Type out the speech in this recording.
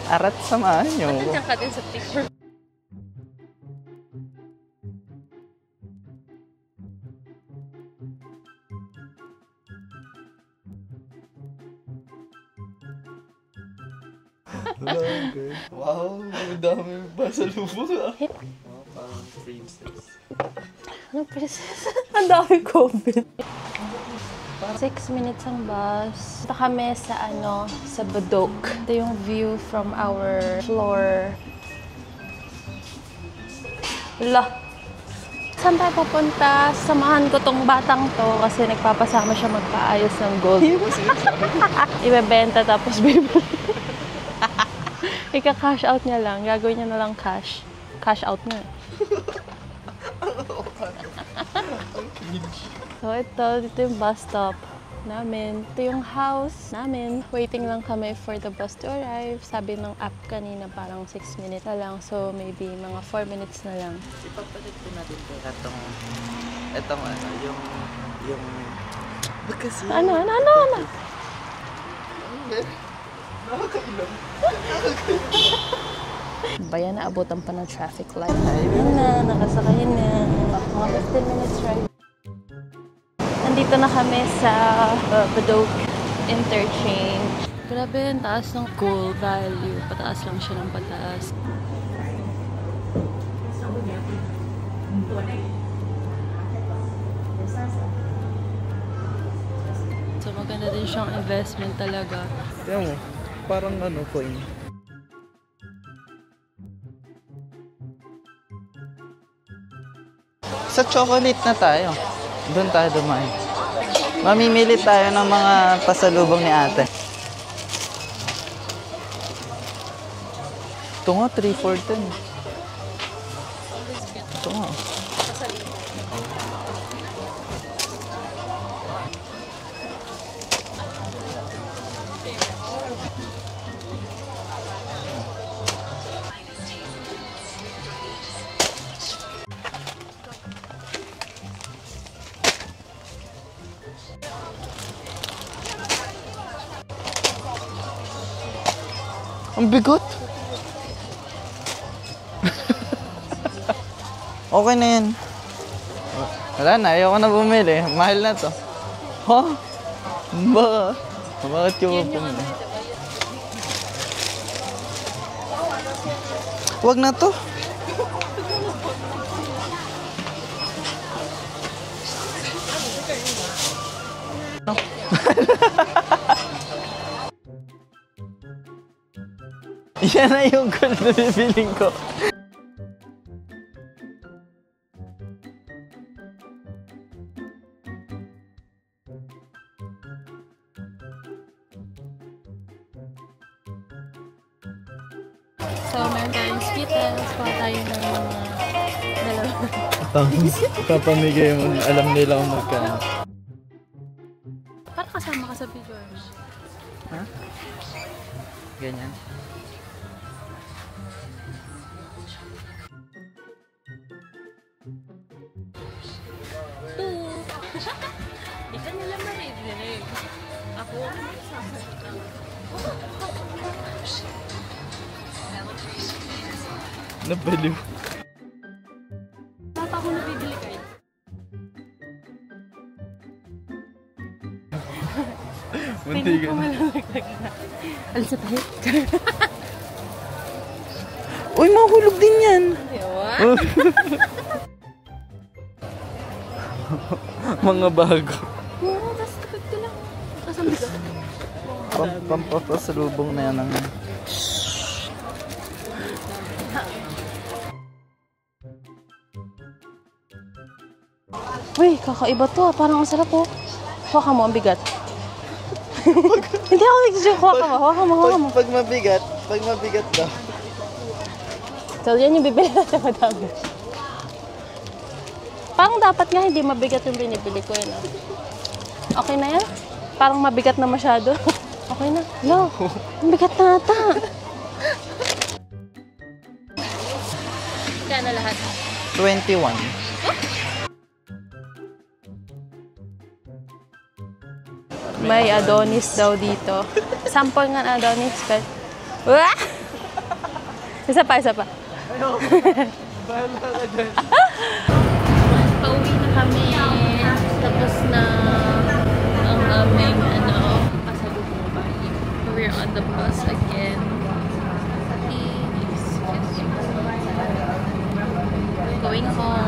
Arat, samahan nyo. Nandiyan ka din sa picture. Wow, ang dami pasalubong ah. Parang princess. Ano princess? Ang dami COVID. 6 minutes ang bus. Ito kami sa sa Badok. Ito yung view from our floor. Lah. Saan tayo papunta? Samahan ko tong batang to kasi nagpapasama siya magpaayos ng gold. Ibebenta tapos bibili. Ika-cash out niya lang. Gagawin niya na lang cash. Cash out niya. So ito yung bus stop namin. Ito yung house namin. Waiting lang kami for the bus to arrive. Sabi ng app kanina parang 6 minutes na lang. So maybe mga 4 minutes na lang. Ipapalit ko natin kaya itong yung kasi Ano? Bayan na abutan pa ng traffic light. Ayun na, nakasakay na. Mga 15 minutes ride. Nandito na kami sa Badok Interchange. Grabe, ang taas ng gold value. Pataas lang siya ng pataas. So maganda din siyang investment talaga. Tignan mo, parang coin. Sa chocolate na tayo. Doon tayo dumaan. Mamimili tayo ng mga pasalubong ni ate. Ito nga, 3-4-10. Ito nga. Ang bigot. Okay na yan. Wala na, ayoko na bumili. Mahal na to. Ha? Bakit yung bumili? Huwag na to. No. Yan na yung gold na bibiling ko. So, meron tayong skittles. Kuha tayo ng mga dalawa. Tapos, papamigay mo. Alam nila kung magkano. Para kasama ka sa video. Ha? Ganyan. Ikaw nila marinig. Ako, Nabaliw. Wala pa ako nabibili kayo. Munti ka na. Alisa tayo. Uy, mahulog din yan. Mga bago. Oo, tapos kapag ko lang. Tapos ang bigat. Pampapasalubong na yan ang... Uy, kakaiba to. Parang ang sarap po. Huwag ka mo, ang bigat. Hindi ako nag-joke. Huwag ka mo. Pag mabigat daw. So, yan yung bibili natin madami. Parang dapat nga hindi mabigat yung binibili ko yun. Okay na yan? Parang mabigat na masyado. Okay na. No, ang bigat na ata. Kaya na lahat? 21. May Adonis daw dito. Sample nga Adonis. Wah! Isa pa, isa pa. Pauwi na kami. Tapos na ang aming pasalubong. We're on the bus again. Going home.